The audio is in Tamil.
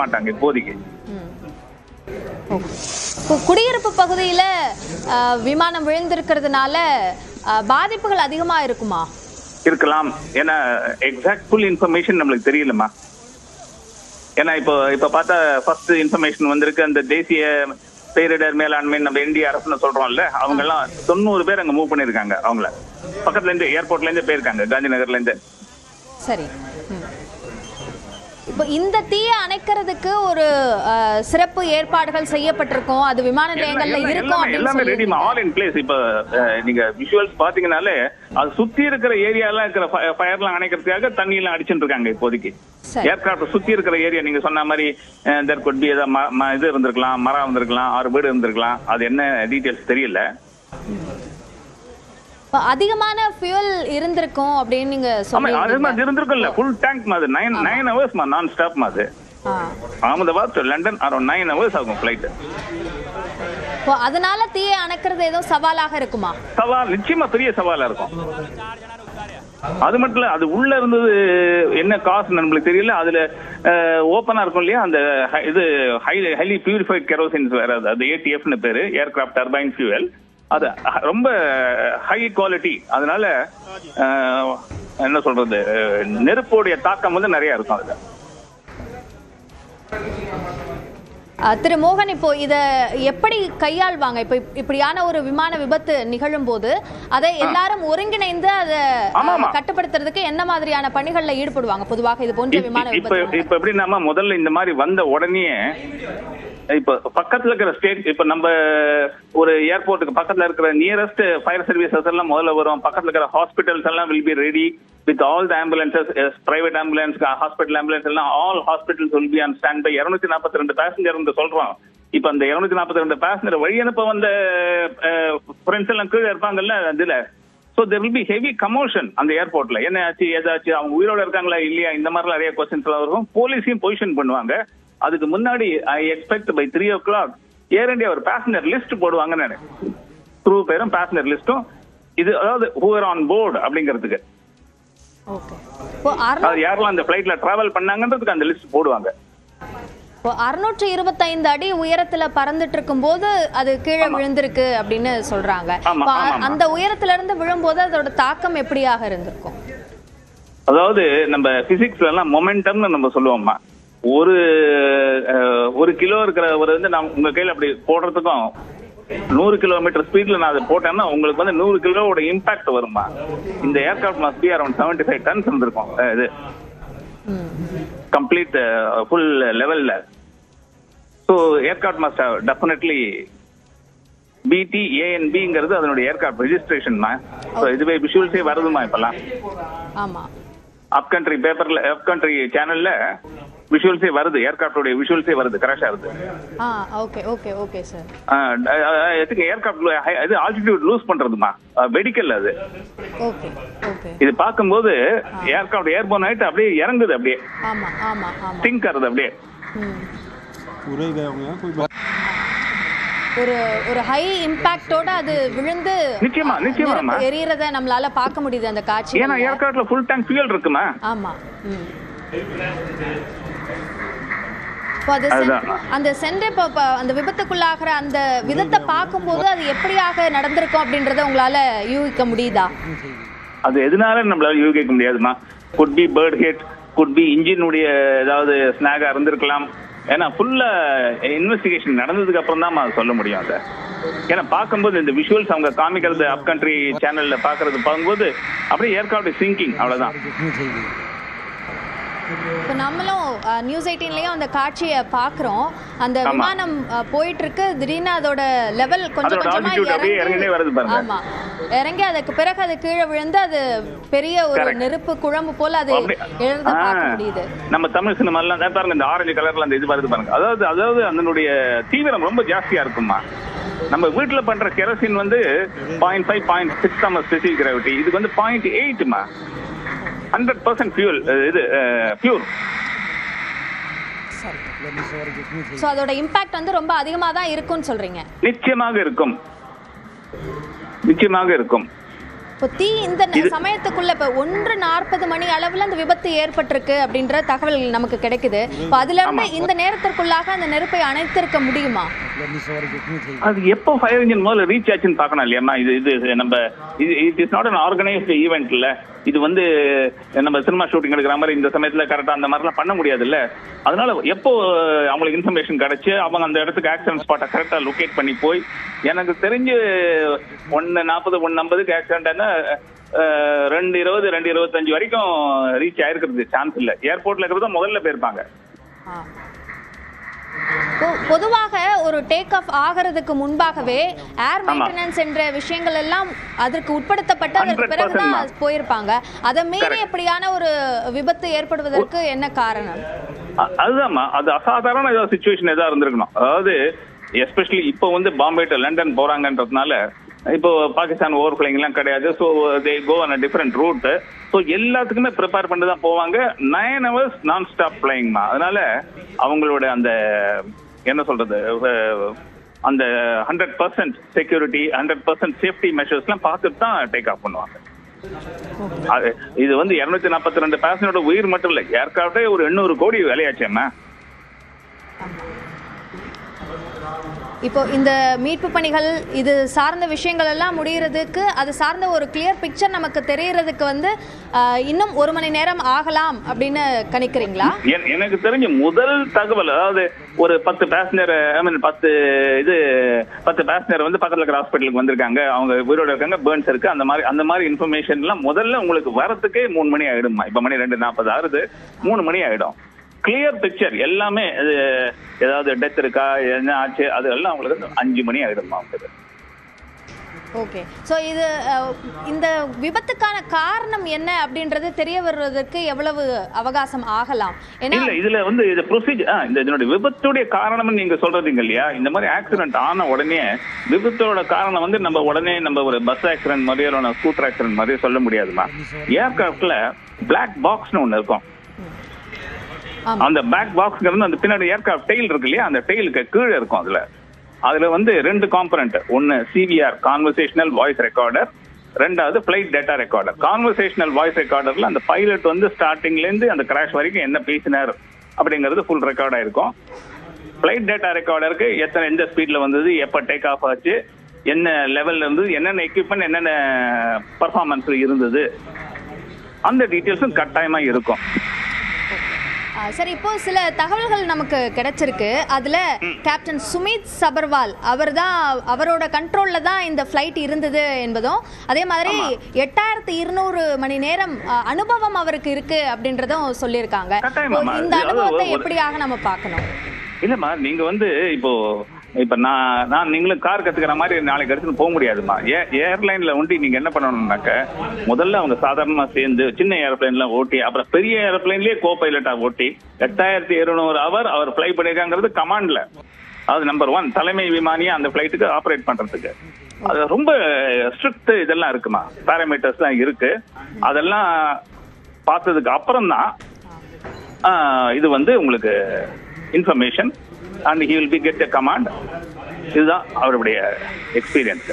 மாட்டாங்க இப்போதைக்கு. குடியிருப்பு பகுதியில விமானம் விழுந்திருக்கிறதுனால பாதிப்புகள் அதிகமா இருக்குமா? இருக்கலாம். ஏன்னா எக்ஸாக்ட் ஃபுல் இன்ஃபர்மேஷன் நம்மளுக்கு தெரியலமா. ஏன்னா இப்ப பார்த்தா ஃபர்ஸ்ட் இன்ஃபர்மேஷன் வந்திருக்கு, அந்த தேசிய பேரிடர் மேலாண்மை நம்ம NDRFன்னு சொல்றோம்ல, அவங்க எல்லாம் 90 பேர் அங்க மூவ் பண்ணிருக்காங்க. அவங்கள பக்கத்துல இருந்து ஏர்போர்ட்ல இருந்து போயிருக்காங்க, காந்தி நகர்ல இருந்து. சரி, இப்போ இந்த தீயை அணைக்கிறதுக்கு ஒரு சிறப்பு ஏற்பாடுகள் செய்யப்பட்டிருக்கும், அது விமான நிலையங்கள்ல இருக்கும், எல்லாமே ரெடி, ஆல் இன் பிளேஸ். இப்ப நீங்க விஷுவல்ஸ் பாத்தீங்கன்னாலே அது சுத்தி இருக்கிற ஏரியாலாம் இருக்கிற ஃபயர்லாம் அணைக்கிறதுக்காக தண்ணி எல்லாம் அடிச்சுட்டு இருக்காங்க இப்போதைக்கு. ஏர்கிராஃப்ட் சுத்தி இருக்கிற ஏரியா நீங்க சொன்ன மாதிரி தேர் குட் பி இது இருந்திருக்கலாம், மரம் இருந்திருக்கலாம், 6 வீடு இருந்திருக்கலாம், அது என்ன டீடைல்ஸ் தெரியல. அதிகமான ஃபியூல் இருந்திருக்கும் அப்படின்னு நீங்க சொல்றீங்க. அது இருந்திருக்கும்ல, ஃபுல் டேங்க் மாதிரி 9 hours நான் ஸ்டாப் மாதிரி. Ahmedabad to London around 9 hours ஆகும் ஃளைட். அதனால தீயை அணைக்கிறது ஏதோ சவாலாக இருக்குமா? சவால் நிச்சயமா பெரிய சவாலா இருக்கும். அது மட்டும் இல்ல, அது உள்ள இருந்தது என்ன காசு நம்மளுக்கு தெரியல. அதுல ஓப்பனா இருக்கும் இல்லையா, அந்த இது ஹைலி பியூரிஃபைட் கெரோசின்ஸ் வேற, அது ATFன்னு பேரு, ஏர்கிராஃப்ட் டர்பைன் ஃபியூவல். அது ரொம்ப ஹை குவாலிட்டி. அதனால என்ன சொல்றது, நெருப்போடைய தாக்கம் வந்து நிறைய இருக்கும் அதுல. திரு மோகன், இப்போ இத எப்படி கையாள்வாங்க? இப்போ இப்படியான ஒரு விமான விபத்து நிகழும் போது அதை எல்லாரும் ஒருங்கிணைந்து அதை கட்டுப்படுத்துறதுக்கு என்ன மாதிரியான பணிகள்ல ஈடுபடுவாங்க பொதுவாக இது போன்ற விமான விபத்து? இப்ப எப்படின்னா, முதல்ல இந்த மாதிரி வந்த உடனே இப்ப பக்கத்துல இருக்கிற ஸ்டேட், இப்ப நம்ம ஒரு ஏர்போர்ட்டுக்கு பக்கத்துல இருக்கிற நியரஸ்ட் ஃபயர் சர்வீசஸ் எல்லாம் முதல்ல வரும். பக்கத்துல இருக்கிற ஹாஸ்பிட்டல்ஸ் எல்லாம் will be ready with all the ambulances, private ambulance, hospital ambulance எல்லாம் all hospitals will be on standby. 242 passenger வந்து சொல்றோம். இப்ப அந்த 242 பேசஞ்சர் வழி அனுப்ப வந்த ஃப்ரெண்ட்ஸ் எல்லாம் கீழே இருப்பாங்கல்ல அதுல. So there will be heavy commotion அந்த ஏர்போர்ட்ல. என்ன ஆச்சு, ஏதாச்சு, அவங்க உயிரோட இருக்காங்களா இல்லையா, இந்த மாதிரி நிறைய கொஸ்டின்ஸ் எல்லாம் வரும். போலீஸையும் பொசிஷன் பண்ணுவாங்க. அதுக்கு முன்னாடி I expect by 3 o'clock Air India ஒரு பேசஞ்சர் லிஸ்ட் போடுவாங்கன்னு, க்ரூ பேரும் பேசஞ்சர் லிஸ்டும், இது அதாவது who are on board அப்படிங்கிறதுக்கு. யாரெல்லாம் அந்த ஃளைட்ல டிராவல் பண்ணாங்கன்றதுக்கு அந்த லிஸ்ட் போடுவாங்க. 625 அடி உயரத்துல பறந்துட்டு இருக்கும் போது அது கீழே விழுந்திருக்கு அப்படின்னு சொல்றாங்க. அந்த உயரத்துல இருந்து விழும்போது அதோட தாக்கம் எப்படியாக இருந்திருக்கும்? அதாவது நம்ம பிசிக்ஸ்ல எல்லாம் மொமெண்டம்னு நம்ம சொல்லுவோம்மா. ஒரு கிலோ இருக்கிற ஒரு வந்து நான் உங்க கையில அப்படி போடுறதுக்கும் 100 கிலோமீட்டர் ஸ்பீட்ல நான் அதை போட்டேன்னா உங்களுக்கு வந்து 100 கிலோவோட இம்பாக்ட் வருமா. இந்த aircraft must be around 75 tons இருந்திருக்கும், இது கம்ப்ளீட் ஃபுல் லெவல்ல. So aircraft must have definitely BTANBங்கிறது அதனுடைய ஏர்கிராஃப்ட் ரெஜிஸ்ட்ரேஷன்மா. ஸோ இதுவே விஷுவல்ஸே வருதுமா இப்பெல்லாம். ஆமா, அப் கண்ட்ரி பேப்பர்ல, அப் கண்ட்ரி சேனல்ல விஷுவல்ஸே வருது, ஏர்கிராஃப்டோட விஷுவல்ஸே வருது, கிராஷ் ஆகுது. Okay okay okay sir. Aircraft இது ஆல்டிடியூட் லூஸ் பண்றதுமா, வெடிக்கல் அது. Okay okay. இது பாக்கும்போது ஏர்கிராஃப்ட் ஏர்போர்ன் ஆயிட்டு அப்படியே இறங்குது, அப்படியே ஆமா ஆமா ஆமா சிங்க் ஆகுது அப்படியே. ஒரு ஹை இம்பாக்டோட அது விழுந்து நிச்சயமா எரியறத நம்மளால பார்க்க முடியுது அந்த காட்சி. ஏன்னா ஏர்கிராஃப்ட்ல ஃபுல் டேங்க் ஃபியூல் இருக்குமா. ஆமா. அந்த சென்று அந்த விபத்துக்குள்ளாகிற அந்த விதத்தை பார்க்கும்போது அது எப்படியாக நடந்திருக்கும் அப்படின்றத உங்களால யூகிக்க முடியுதா? அது எதனால நம்மளால யூகிக்க முடியாதுமா. Could be bird hit, could be இன்ஜினுடைய ஏதாவது ஸ்னாகா இருந்திருக்கலாம். ஏன்னா ஃபுல்லா இன்வெஸ்டிகேஷன் நடந்ததுக்கு அப்புறம் தான் சொல்ல முடியும் அதை. ஏன்னா பார்க்கும்போது இந்த விஷுவல்ஸ் அவங்க காமிக்கிறது அப் கண்ட்ரி சேனல்ல பார்க்கும்போது அப்படியே ஏர்கிராஃப்ட் சிங்கிங், அவ்வளவுதான். இப்போ நம்மளும் நியூஸ் 18லயும் அந்த காட்சியை பார்க்குறோம். அந்த விமானம் போயிட்டு இருக்கு, திடீர்னு அதோட லெவல் கொஞ்சம் கொஞ்சமா ஆமா இறங்கி அதுக்கு பிறகு அது கீழே விழுந்து அது பெரிய ஒரு நெருப்பு குழம்பு போல அது எழுத பார்க்க முடியுது. நம்ம தமிழ் சினிமாலாம் பாருங்க, இந்த ஆரஞ்சு கலர்ல அந்த இது வருது பாருங்க. அதாவது அதனுடைய தீவிரம் ரொம்ப ஜாஸ்தியா இருக்குமா. நம்ம வீட்டுல பண்ற கெரோசின் வந்து 0.5 0.6 தான் ஸ்பெசிபிக் கிராவிட்டி. இதுக்கு வந்து 0.8மா, 100% fuel, இது பியூர். சோ அதோட இம்பாக்ட் வந்து ரொம்ப அதிகமா தான் இருக்கும்னு சொல்றீங்க? நிச்சயமாக இருக்கும், நிச்சயமாக இருக்கும். இப்போ இந்த சமயத்துக்குள்ள இப்போ 1:40 மணி அளவில் அந்த விபத்து ஏற்பட்டிருக்கு அப்படின்ற தகவல் நமக்கு கிடைக்குது. இப்போ அதுல இருந்து இந்த நேரத்திற்குள்ளாக அந்த நெருப்பை அணைத்திருக்க முடியுமா? அது எப்போ ஃபயர் இன்ஜின் முதல்ல ரீச் ஆச்சுன்னு பார்க்கணும் இல்லையா? இது நம்ம it is not an organised event இல்ல. இது வந்து நம்ம சினிமா ஷூட்டிங் எடுக்கிற மாதிரி இந்த சமயத்துல கரெக்டா அந்த மாதிரிலாம் பண்ண முடியாது இல்ல. அதனால எப்போ அவங்களுக்கு இன்ஃபர்மேஷன் கிடைச்சு அவங்க அந்த இடத்துக்கு ஆக்சிடென்ட் ஸ்பாட்டை கரெக்டா லொகேட் பண்ணி போய், எனக்கு தெரிஞ்சு 1:40 1:50 ஆக்சிடென்ட்னா 2:20 2:25 வரைக்கும் ரீச் ஆயிருக்கிறது சான்ஸ் இல்ல. ஏர்போர்ட்ல இருக்கிறத முதல்ல போயிருப்பாங்க. பொதுவாக ஒரு டேக் ஆஃப் ஆகிறதுக்கு முன்பாகவே ஏர் மெயின்டெனன்ஸ் என்ற விஷயங்கள் எல்லாம் அதற்கு உட்படுத்தப்பட்டு அதற்கு பிறகுதான் போயிருப்பாங்க. அதை மீறி எப்படியான ஒரு விபத்து ஏற்படுவதற்கு என்ன காரணம்? அதுதான்மா, அது அசாதாரண ஏதாவது சிச்சுவேஷன் ஏதாவது இருந்திருக்கணும். அதாவது எஸ்பெஷலி இப்போ வந்து பாம்பே டு லண்டன் போறாங்கன்றதுனால இப்போ பாகிஸ்தான் ஓவர் ஃபிளைங் எல்லாம் கிடையாது. So they go on a different route. So எல்லாத்துக்குமே ப்ரிப்பேர் பண்ணி தான் போவாங்க. 9 hours நான் ஸ்டாப் ஃபிளைங்மா. அதனால அவங்களோட அந்த என்ன சொல்றது, அந்த 100% செக்யூரிட்டி 100% சேஃப்டி மெஷர்ஸ்லாம் பார்த்துட்டு தான் டேக் ஆஃப் பண்ணுவாங்க. இது வந்து 242 பேசஞ்சரோட உயிர் மட்டும் இல்லை, ஏர்கிராஃப்டே ஒரு 800 கோடி விலையாச்சேம்மா. இப்போ இந்த மீட்பு பணிகள் இது சார்ந்த விஷயங்கள் எல்லாம் முடிகிறதுக்கு, அது சார்ந்த ஒரு கிளியர் பிக்சர் நமக்கு தெரியறதுக்கு வந்து இன்னும் 1 மணி நேரம் ஆகலாம் அப்படின்னு கணிக்கிறீங்களா? எனக்கு தெரிஞ்ச முதல் தகவல், அதாவது ஒரு 10 பேசஞ்சர் 10 பேசஞ்சர் வந்து பக்கத்துல இருக்கிற ஹாஸ்பிட்டலுக்கு வந்திருக்காங்க, அவங்க உயிரோட இருக்காங்க, பேர்ன்ஸ் இருக்கு, அந்த மாதிரி இன்ஃபர்மேஷன் எல்லாம் முதல்ல உங்களுக்கு வரத்துக்கே 3 மணி ஆயிடுமா. இப்ப மணி 2:40 ஆகுது, 3 மணி ஆயிடும். கிளியர் பிக்சர் எல்லாமே, ஏதாவது டெத் இருக்கா என்ன ஆச்சு அது எல்லாம் உங்களுக்கு 5 மணி ஆயிடுமா உங்களுக்கு. ஓகே, ஸோ இது இந்த விபத்துக்கான காரணம் என்ன அப்படின்றது தெரிய வருவதற்கு எவ்வளவு அவகாசம் ஆகலாம்? இல்ல இதுல வந்து இது ப்ரொசீஜர், இதனுடைய விபத்துடைய காரணம் நீங்க சொல்றீங்க இல்லையா? இந்த மாதிரி ஆக்சிடென்ட் ஆன உடனே விபத்தோட காரணம் வந்து நம்ம உடனே நம்ம ஒரு பஸ் ஆக்சிடென்ட் மாதிரியோ இல்லை ஸ்கூட்டர் ஆக்சிடென்ட் மாதிரியோ சொல்ல முடியாதுமா. ஏர்கிராஃப்ட்ல பிளாக் பாக்ஸ்னு ஒண்ணு இருக்கும். அந்த பேக் பாக்ஸ்ங்கிறது அந்த பின்னாடி ஏர்கிராஃப்ட் டெயில் இருக்கு இல்லையா, அந்த டெயிலுக்கு கீழே இருக்கும். அதுல வந்து 2 காம்பனன்ட், ஒன்னு சிவிஆர் கான்வர்சேஷனல் வாய்ஸ் ரெக்கார்டர், ரெண்டாவது flight data recorder. Conversational voice ரெக்கார்டர்ல அந்த பைலட் வந்து ஸ்டார்டிங்ல இருந்து அந்த கிராஷ் வரைக்கும் என்ன பேசினார் அப்படிங்கிறது ஃபுல் ரெக்கார்டா இருக்கும். பிளைட் டேட்டா ரெக்கார்டருக்கு எந்த ஸ்பீட்ல வந்தது, எப்ப டேக் ஆஃப் ஆச்சு, என்ன லெவல்ல இருந்தது, என்னென்ன எக்யூப்மெண்ட் என்னென்ன பர்ஃபார்மன்ஸ் இருந்தது, அந்த டீட்டெயில்ஸும் கட்டாயமா இருக்கும். சரி, இப்போ சில தகவல்கள் நமக்கு கிடைச்சிருக்கு. அதுல கேப்டன் சுமித் சபர்வால் அவரோட கண்ட்ரோல்ல தான் இந்த ஃபிளைட் இருந்தது என்பதும், அதே மாதிரி 8200 மணி நேரம் அனுபவம் அவருக்கு இருக்கு அப்படின்றதும் சொல்லியிருக்காங்க. இந்த அனுபவத்தை எப்படியாக நம்ம பார்க்கணும்? இல்லம்மா, நீங்க வந்து இப்ப நான் நீங்களும் கார் கத்துக்கிற மாதிரி நாளைக்கு எடுத்துன்னு போக முடியாதுமா. ஏர்லைன்ல வந்து நீங்க என்ன பண்ணணும்னாக்க, முதல்ல அவங்க சாதாரணமா சேர்ந்து சின்ன ஏரோப்ளைன்ல ஓட்டி, அப்புறம் பெரிய ஏரோப்ளைன்லயே கோ பைலட்டா ஓட்டி 8200 ஹவர் அவர் ஃபிளை பண்ணிருக்காங்கிறது கமாண்ட்ல. அது நம்பர் 1 தலைமை விமானியா அந்த பிளைட்டுக்கு ஆப்ரேட் பண்றதுக்கு. அது ரொம்ப ஸ்ட்ரிக்ட் இதெல்லாம் இருக்குமா, பாராமீட்டர்ஸ் தான் இருக்கு. அதெல்லாம் பார்த்ததுக்கு அப்புறம் தான் இது வந்து உங்களுக்கு information and he will be get a command. இதுதான் அவருடைய எக்ஸ்பீரியன்ஸ்.